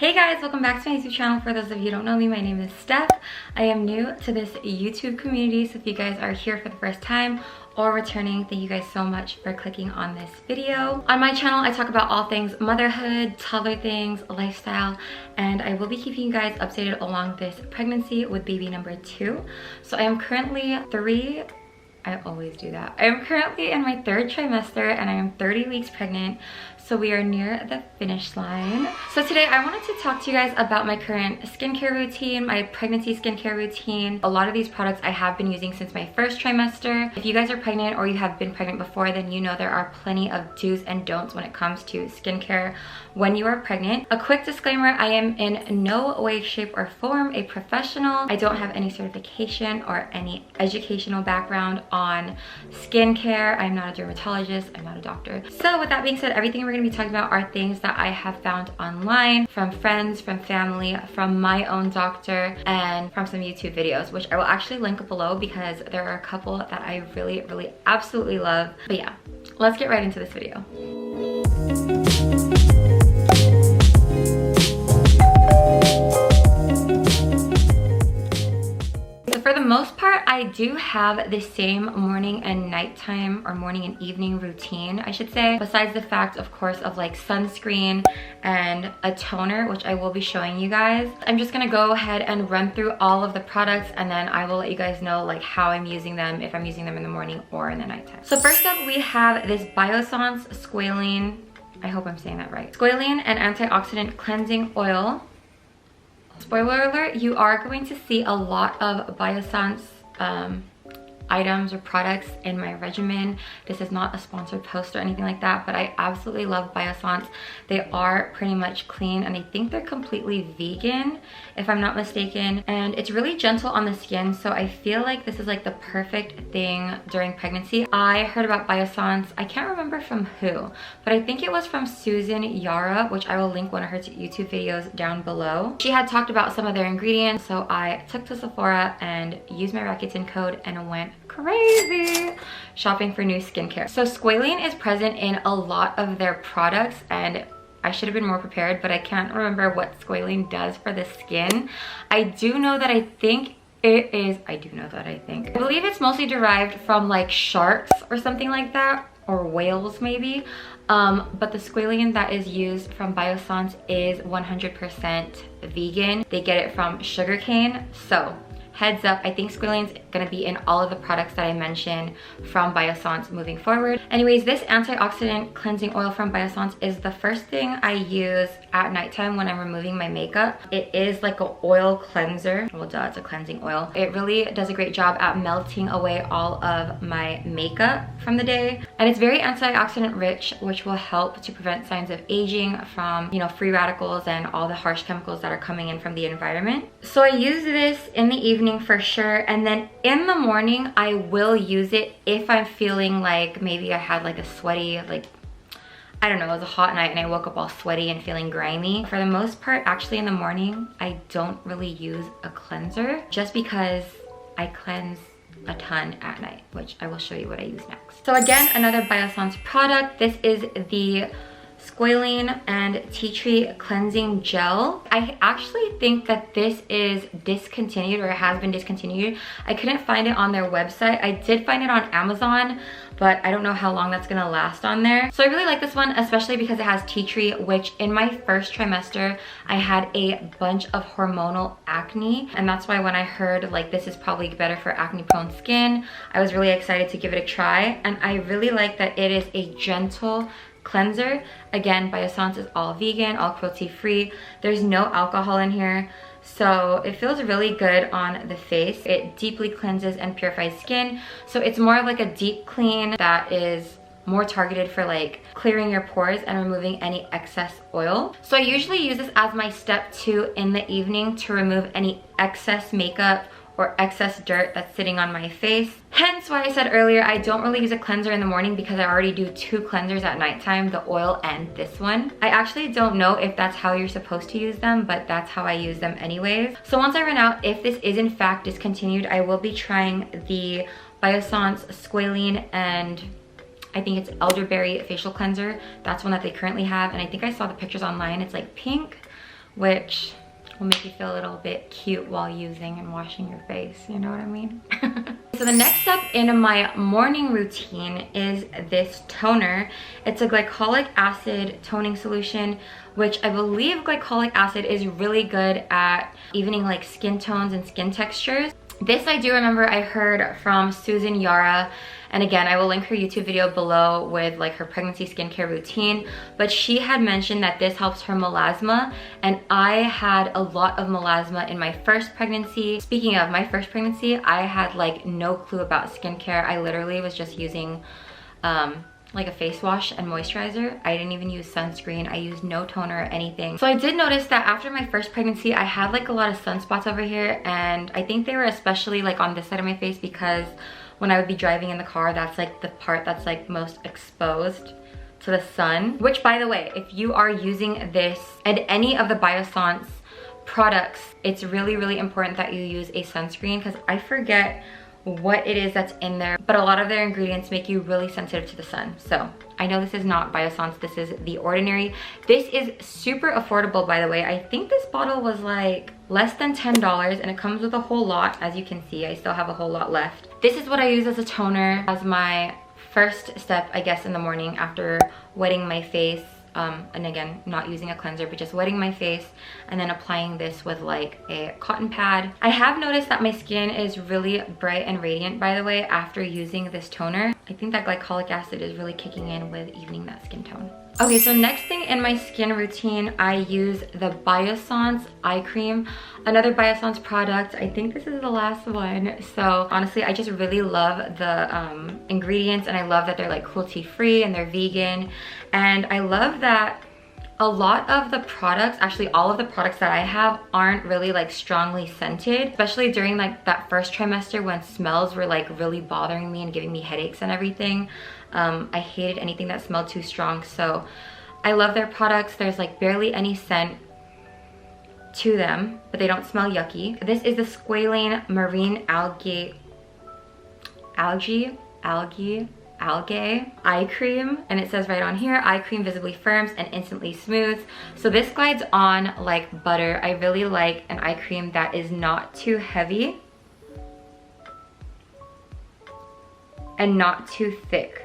Hey guys, welcome back to my YouTube channel. For those of you who don't know me, my name is Steph. I am new to this YouTube community, so if you guys are here for the first time or returning, thank you guys so much for clicking on this video. On my channel, I talk about all things motherhood, toddler things, lifestyle, and I will be keeping you guys updated along this pregnancy with baby number 2. So I am currently I always do that. I am currently in my 3rd trimester and I am 30 weeks pregnant. So we are near the finish line. So today I wanted to talk to you guys about my current skincare routine, my pregnancy skincare routine. A lot of these products I have been using since my 1st trimester. If you guys are pregnant or you have been pregnant before, then you know there are plenty of do's and don'ts when it comes to skincare when you are pregnant. A quick disclaimer, I am in no way, shape, or form a professional. I don't have any certification or any educational background on skincare. I'm not a dermatologist, I'm not a doctor. So with that being said, everything we're gonna be talking about are things that I have found online, from friends, from family, from my own doctor, and from some YouTube videos, which I will actually link below because there are a couple that I really absolutely love. But yeah, let's get right into this video. For the most part, I do have the same morning and nighttime, or morning and evening routine, I should say, besides the fact, of course, of like sunscreen and a toner, which I will be showing you guys. I'm just gonna go ahead and run through all of the products, and then I will let you guys know like how I'm using them, if I'm using them in the morning or in the nighttime. So first up, we have this Biossance Squalene, I hope I'm saying that right, Squalene and Antioxidant Cleansing Oil. Spoiler alert, you are going to see a lot of Biossance items or products in my regimen. This is not a sponsored post or anything like that, but I absolutely love Biossance. They are pretty much clean, and I think they're completely vegan, if I'm not mistaken. And it's really gentle on the skin, so I feel like this is like the perfect thing during pregnancy. I heard about Biossance, I can't remember from who, but I think it was from Susan Yara, which I will link one of her YouTube videos down below. She had talked about some of their ingredients, so I took to Sephora and used my Rakuten code and went crazy shopping for new skincare. So Squalene is present in a lot of their products, and I should have been more prepared, but I can't remember what Squalene does for the skin. I do know that I believe it's mostly derived from like sharks or something like that, or whales maybe. But the Squalene that is used from Biossance is 100% vegan. They get it from sugarcane, so heads up, I think Squalene's gonna be in all of the products that I mentioned from Biossance moving forward. Anyways, this antioxidant cleansing oil from Biossance is the first thing I use at nighttime when I'm removing my makeup. It is like an oil cleanser. Well, duh, it's a cleansing oil. It really does a great job at melting away all of my makeup from the day. And it's very antioxidant rich, which will help to prevent signs of aging from, you know, free radicals and all the harsh chemicals that are coming in from the environment. So I use this in the evening for sure, and then in the morning I will use it if I'm feeling like maybe I had like a sweaty, like I don't know, it was a hot night and I woke up all sweaty and feeling grimy. For the most part, actually in the morning I don't really use a cleanser, just because I cleanse a ton at night, which I will show you what I use next. So again, another Biossance product. This is the Squalene and Tea Tree Cleansing Gel. I actually think that this is discontinued, or has been discontinued. I couldn't find it on their website. I did find it on Amazon, but I don't know how long that's gonna last on there. So I really like this one, especially because it has tea tree, which in my 1st trimester, I had a bunch of hormonal acne. And that's why when I heard like this is probably better for acne prone skin, I was really excited to give it a try. And I really like that it is a gentle cleanser. Again, Biossance is all vegan, all cruelty free. There's no alcohol in here, so it feels really good on the face. It deeply cleanses and purifies skin, so it's more of like a deep clean that is more targeted for like clearing your pores and removing any excess oil. So I usually use this as my step 2 in the evening to remove any excess makeup or excess dirt that's sitting on my face. Hence why I said earlier, I don't really use a cleanser in the morning, because I already do 2 cleansers at nighttime, the oil and this one. I actually don't know if that's how you're supposed to use them, but that's how I use them anyways. So once I run out, if this is in fact discontinued, I will be trying the Biossance Squalene and I think it's elderberry facial cleanser. That's one that they currently have, and I think I saw the pictures online. It's like pink which will make you feel a little bit cute while using and washing your face, you know what I mean? So the next step in my morning routine is this toner. It's a glycolic acid toning solution, which I believe glycolic acid is really good at evening like skin tones and skin textures. This I do remember I heard from Susan Yara, and again I will link her YouTube video below with like her pregnancy skincare routine, but she had mentioned that this helps her melasma, and I had a lot of melasma in my first pregnancy. Speaking of my first pregnancy, I had like no clue about skincare. I literally was just using like a face wash and moisturizer. I didn't even use sunscreen. I used no toner or anything. So I did notice that after my first pregnancy, I had like a lot of sunspots over here, and I think they were especially like on this side of my face because when I would be driving in the car, that's like the part that's like most exposed to the sun. Which, by the way, if you are using this and any of the Biossance products, it's really, really important that you use a sunscreen, because I forget what it is that's in there, but a lot of their ingredients make you really sensitive to the sun. So I know this is not Biossance, this is The Ordinary. This is super affordable, by the way. I think this bottle was like less than $10, and it comes with a whole lot. As you can see, I still have a whole lot left. This is what I use as a toner, as my first step, I guess, in the morning after wetting my face. And again, not using a cleanser, but just wetting my face and then applying this with like a cotton pad. I have noticed that my skin is really bright and radiant, by the way, after using this toner. I think that glycolic acid is really kicking in with evening that skin tone. Okay, so next thing in my skin routine, I use the Biossance eye cream, another Biossance product. I think this is the last one. So honestly, I just really love the ingredients, and I love that they're like cruelty free and they're vegan. And I love that a lot of the products, actually all of the products that I have, aren't really like strongly scented, especially during like that first trimester when smells were like really bothering me and giving me headaches and everything. I hated anything that smelled too strong, so I love their products. There's like barely any scent to them, but they don't smell yucky. This is the Squalane Marine Algae eye cream, and it says right on here, eye cream visibly firms and instantly smooths. So this glides on like butter. I really like an eye cream that is not too heavy and not too thick.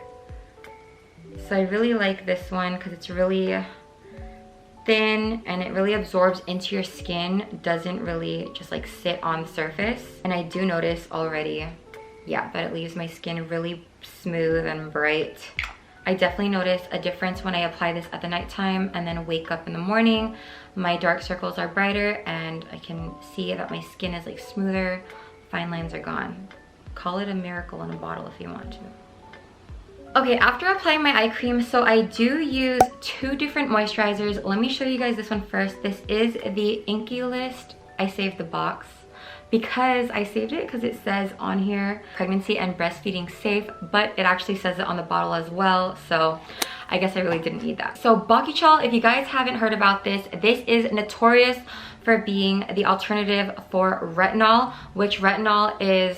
So I really like this one because it's really thin and it really absorbs into your skin, doesn't really just like sit on the surface. And I do notice already, yeah, that it leaves my skin really smooth and bright. I definitely notice a difference when I apply this at the nighttime and then wake up in the morning. My dark circles are brighter and I can see that my skin is like smoother, fine lines are gone. Call it a miracle in a bottle if you want to. Okay, after applying my eye cream, so I do use two different moisturizers. Let me show you guys this one first. This is the Inky List. I saved the box because I saved it because it says on here pregnancy and breastfeeding safe, but it actually says it on the bottle as well, so I guess I really didn't need that. So Bakuchiol, if you guys haven't heard about this, this is notorious for being the alternative for retinol, which retinol is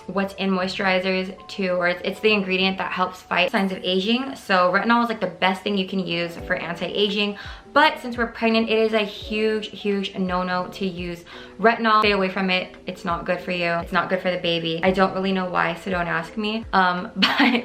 what's in moisturizers too, or it's the ingredient that helps fight signs of aging. So retinol is like the best thing you can use for anti-aging, but since we're pregnant, it is a huge no-no to use retinol. Stay away from it. It's not good for you. It's not good for the baby. I don't really know why, so don't ask me. But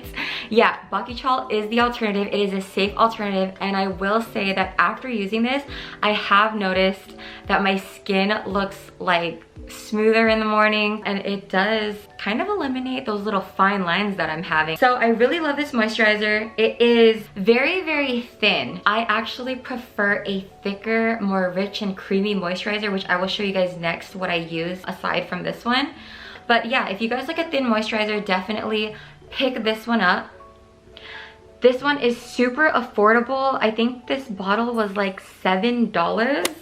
yeah, Bakuchiol is the alternative. It is a safe alternative, and I will say that after using this, I have noticed that my skin looks like smoother in the morning, and it does kind of eliminate those little fine lines that I'm having. So I really love this moisturizer. It is very thin. I actually prefer a thicker, more rich and creamy moisturizer, which I will show you guys next what I use aside from this one. But yeah, if you guys like a thin moisturizer, definitely pick this one up. This one is super affordable. I think this bottle was like $7.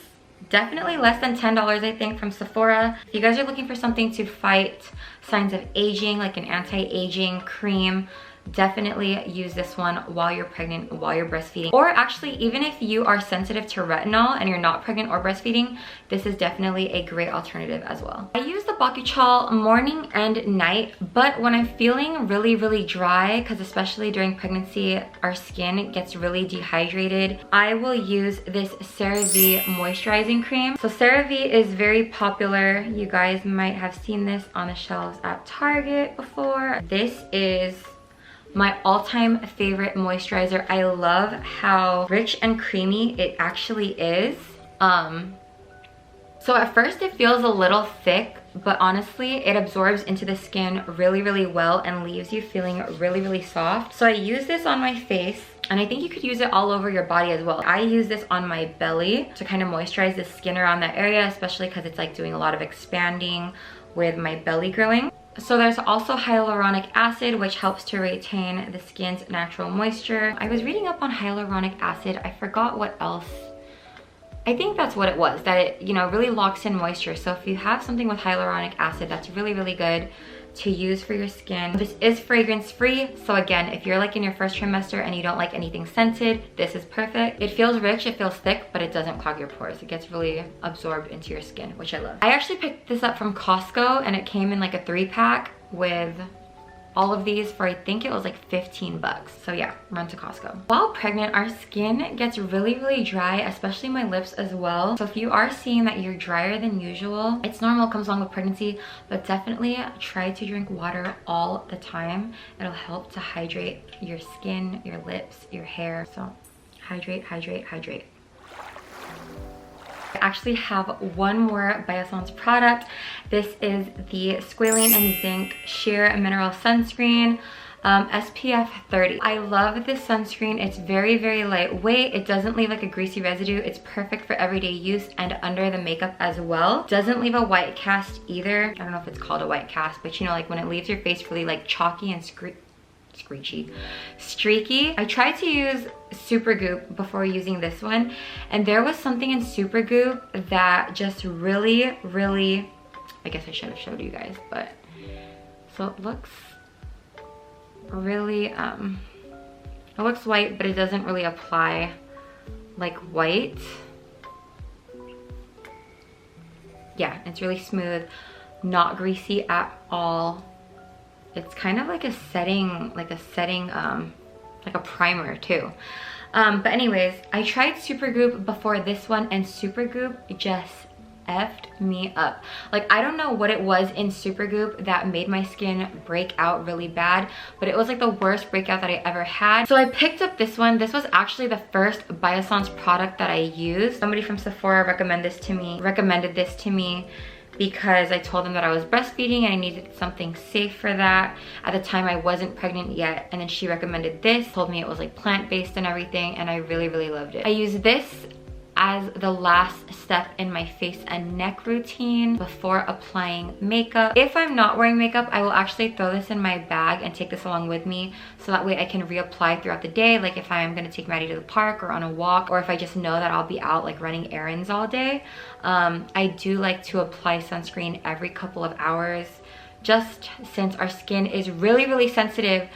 Definitely less than $10, I think, from Sephora. If you guys are looking for something to fight signs of aging, like an anti-aging cream, definitely use this one while you're pregnant, while you're breastfeeding. Or actually, even if you are sensitive to retinol and you're not pregnant or breastfeeding, this is definitely a great alternative as well. I use the Bakuchiol morning and night, but when I'm feeling really, really dry, because especially during pregnancy, our skin gets really dehydrated, I will use this CeraVe moisturizing cream. So CeraVe is very popular. You guys might have seen this on the shelves at Target before. This is my all-time favorite moisturizer. I love how rich and creamy it actually is. So at first it feels a little thick, but honestly it absorbs into the skin really, really well and leaves you feeling really, really soft. So I use this on my face, and I think you could use it all over your body as well. I use this on my belly to kind of moisturize the skin around that area, especially because it's like doing a lot of expanding with my belly growing. So there's also hyaluronic acid, which helps to retain the skin's natural moisture. I was reading up on hyaluronic acid. I forgot what else. I think that's what it was, that it, you know, really locks in moisture. So if you have something with hyaluronic acid, that's really, really good to use for your skin. This is fragrance free. So again, if you're like in your first trimester and you don't like anything scented, this is perfect. It feels rich, it feels thick, but it doesn't clog your pores. It gets really absorbed into your skin, which I love. I actually picked this up from Costco, and it came in like a 3-pack with all of these for, I think it was like 15 bucks. So yeah, run to Costco. While pregnant, our skin gets really, really dry, especially my lips as well. So if you are seeing that you're drier than usual, it's normal, it comes along with pregnancy, but definitely try to drink water all the time. It'll help to hydrate your skin, your lips, your hair. So hydrate, hydrate, hydrate. I actually have one more Biossance product. This is the Squalane and Zinc Sheer Mineral Sunscreen, SPF 30. I love this sunscreen. It's very, very lightweight. It doesn't leave like a greasy residue. It's perfect for everyday use and under the makeup as well. Doesn't leave a white cast either. I don't know if it's called a white cast, but you know, like when it leaves your face really like chalky and streaky. I tried to use Supergoop before using this one, and there was something in Supergoop that just really, really, I guess I should have showed you guys, but so it looks really, it looks white, but it doesn't really apply like white. Yeah, it's really smooth, not greasy at all. It's kind of like a setting, like a primer too. But anyways, I tried Supergoop before this one, and Supergoop just effed me up. Like, I don't know what it was in Supergoop that made my skin break out really bad, but it was like the worst breakout that I ever had. So I picked up this one. This was actually the first Biossance product that I used. Somebody from Sephora recommended this to me because I told them that I was breastfeeding and I needed something safe for that. At the time I wasn't pregnant yet, and then she recommended this, told me it was like plant-based and everything, and I really, really loved it. I use this as the last step in my face and neck routine before applying makeup. If I'm not wearing makeup, I will actually throw this in my bag and take this along with me, so that way I can reapply throughout the day, like if I'm gonna take Maddie to the park or on a walk, or if I just know that I'll be out like running errands all day. I do like to apply sunscreen every couple of hours, just since our skin is really, really sensitive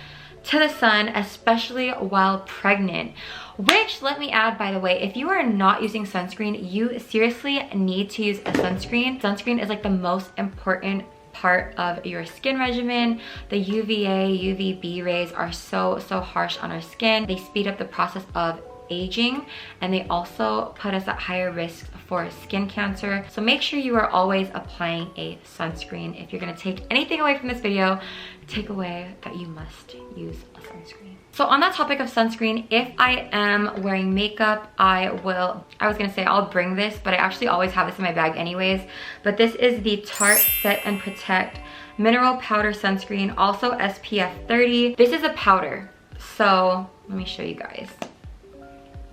to the sun, especially while pregnant. Which, let me add, by the way, if you are not using sunscreen, you seriously need to use a sunscreen. Sunscreen is like the most important part of your skin regimen. The UVA, UVB rays are so harsh on our skin. They speed up the process of aging, and they also put us at higher risk for skin cancer. So make sure you are always applying a sunscreen. If you're gonna take anything away from this video, take away that you must use a sunscreen. So on that topic of sunscreen, if I am wearing makeup, I was gonna say I'll bring this, but I actually always have this in my bag anyways. But this is the Tarte Set and Protect Mineral Powder Sunscreen, also SPF 30. This is a powder, so let me show you guys.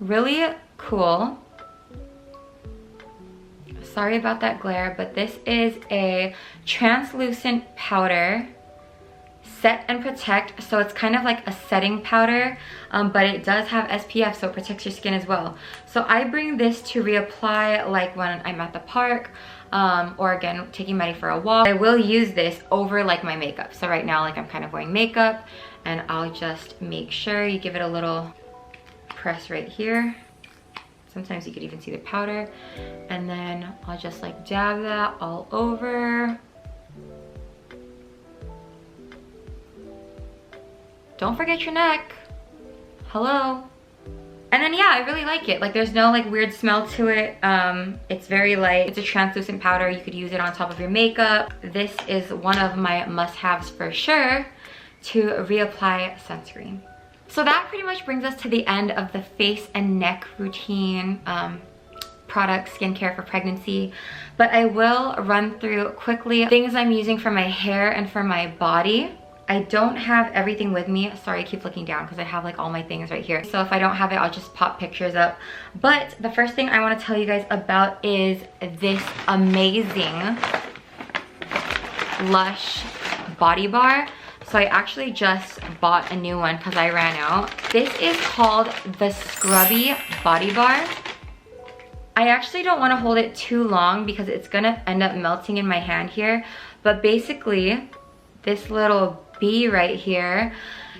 Really cool. Sorry about that glare, but this is a translucent powder, set and protect. So it's kind of like a setting powder, but it does have SPF, so it protects your skin as well. So I bring this to reapply like when I'm at the park, or again, taking Maddie for a walk. I will use this over like my makeup. So right now, like I'm kind of wearing makeup, and I'll just make sure you give it a little press right here. Sometimes you could even see the powder. And then I'll just like dab that all over. Don't forget your neck. Hello. And then yeah, I really like it. Like there's no like weird smell to it. It's very light. It's a translucent powder. You could use it on top of your makeup. This is one of my must-haves for sure to reapply sunscreen. So that pretty much brings us to the end of the face and neck routine product skincare for pregnancy. But I will run through quickly things I'm using for my hair and for my body. I don't have everything with me. Sorry, I keep looking down because I have like all my things right here. So if I don't have it, I'll just pop pictures up. But the first thing I want to tell you guys about is this amazing Lush body bar. So I actually just bought a new one because I ran out. This is called the Scrubby Body Bar. I actually don't want to hold it too long because it's gonna end up melting in my hand here. But basically, this little bee right here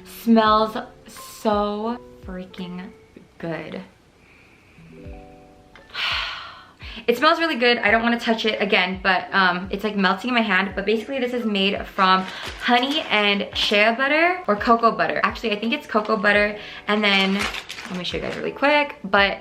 smells so freaking good. It smells really good. I don't want to touch it again, but it's like melting in my hand. But basically this is made from honey and shea butter or cocoa butter. Actually, I think it's cocoa butter. And then, let me show you guys really quick. But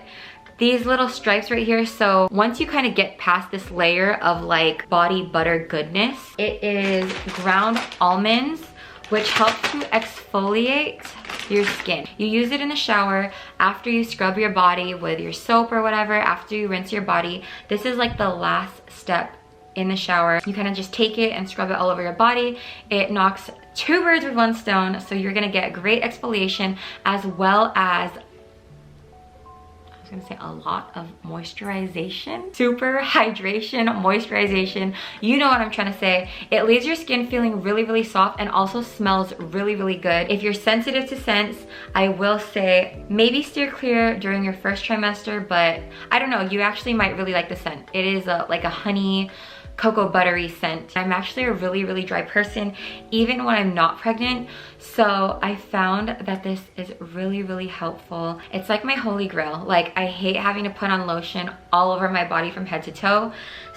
these little stripes right here. So once you kind of get past this layer of like body butter goodness, it is ground almonds, which helps to exfoliate your skin. You use it in the shower after you scrub your body with your soap or whatever, after you rinse your body. This is like the last step in the shower. You kind of just take it and scrub it all over your body. It knocks two birds with one stone. So you're gonna get great exfoliation as well as, I was gonna say a lot of moisturization. Super hydration, moisturization. You know what I'm trying to say. It leaves your skin feeling really, really soft and also smells really, really good. If you're sensitive to scents, I will say maybe steer clear during your first trimester, but I don't know, you actually might really like the scent. It is like a honey, cocoa buttery scent. I'm actually a really, really dry person, even when I'm not pregnant. So I found that this is really, really helpful. It's like my holy grail. Like I hate having to put on lotion all over my body from head to toe.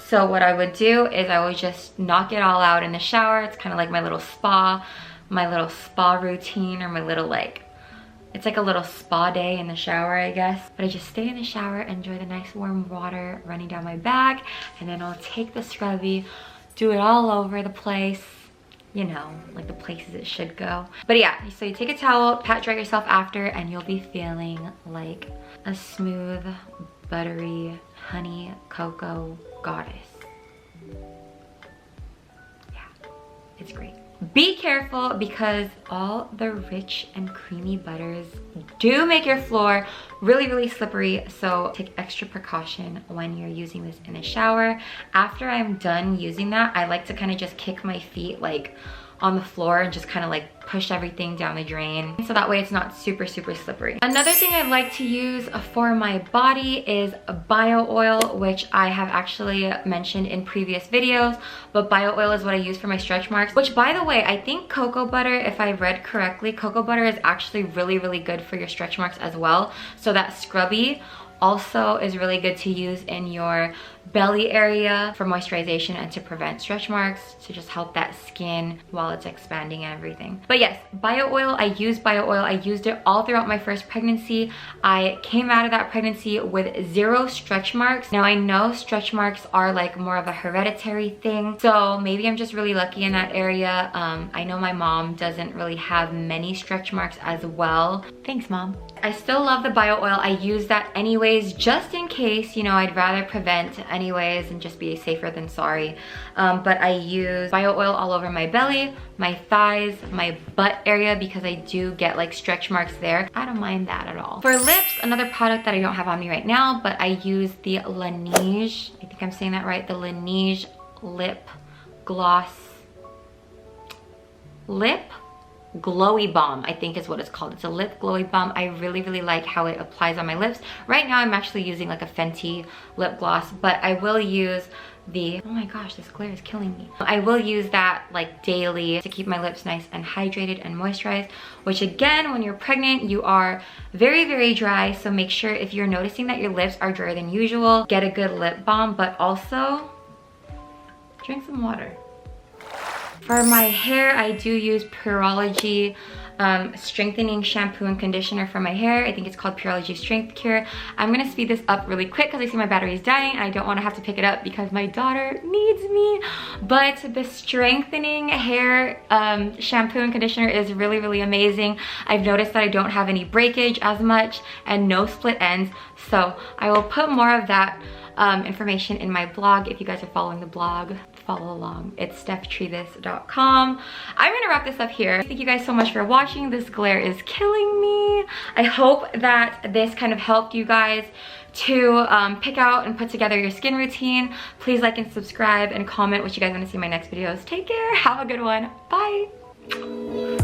So what I would do is I would just knock it all out in the shower. It's kind of like my little spa routine, or my little like, it's like a little spa day in the shower, I guess. But I just stay in the shower, enjoy the nice warm water running down my back, and then I'll take the scrubby, do it all over the place, you know, like the places it should go. But yeah, so you take a towel, pat dry yourself after, and you'll be feeling like a smooth, buttery, honey, cocoa goddess. Yeah, it's great. Be careful because all the rich and creamy butters do make your floor really, really slippery. So take extra precaution when you're using this in the shower. After I'm done using that, I like to kind of just kick my feet like on the floor and just kind of like push everything down the drain. So that way it's not super, super slippery. Another thing I like to use for my body is bio oil, which I have actually mentioned in previous videos, but bio oil is what I use for my stretch marks, which by the way, I think cocoa butter, if I read correctly, cocoa butter is actually really, really good for your stretch marks as well. So that scrubby also is really good to use in your belly area for moisturization and to prevent stretch marks, to just help that skin while it's expanding and everything. But yes, bio oil, I use bio oil. I used it all throughout my first pregnancy. I came out of that pregnancy with 0 stretch marks. Now I know stretch marks are like more of a hereditary thing, so maybe I'm just really lucky in that area. I know my mom doesn't really have many stretch marks as well. Thanks, Mom. I still love the bio oil. I use that anyways, just in case, you know, I'd rather prevent anyways and just be safer than sorry. But I use bio oil all over my belly, my thighs, my butt area, because I do get like stretch marks there. I don't mind that at all. For lips, another product that I don't have on me right now, but I use the Laneige, I think I'm saying that right, the Laneige lip gloss, lip glowy balm, I think is what it's called. It's a lip glowy balm. I really, really like how it applies on my lips. Right now I'm actually using like a Fenty lip gloss, but I will use the, oh my gosh, this glare is killing me. I will use that like daily to keep my lips nice and hydrated and moisturized, which again, when you're pregnant, you are very, very dry. So make sure if you're noticing that your lips are drier than usual, get a good lip balm, but also drink some water. For my hair, I do use Pureology strengthening shampoo and conditioner for my hair. I think it's called Pureology Strength Cure. I'm gonna speed this up really quick because I see my battery is dying and I don't want to have to pick it up because my daughter needs me. But the strengthening hair shampoo and conditioner is really, really amazing. I've noticed that I don't have any breakage as much and no split ends. So I will put more of that information in my blog. If you guys are following the blog, follow along. It's stephtrevis.com. I'm gonna wrap this up here. Thank you guys so much for watching. This glare is killing me. I hope that this kind of helped you guys to pick out and put together your skin routine. Please like and subscribe and comment what you guys want to see in my next videos. Take care. Have a good one. Bye.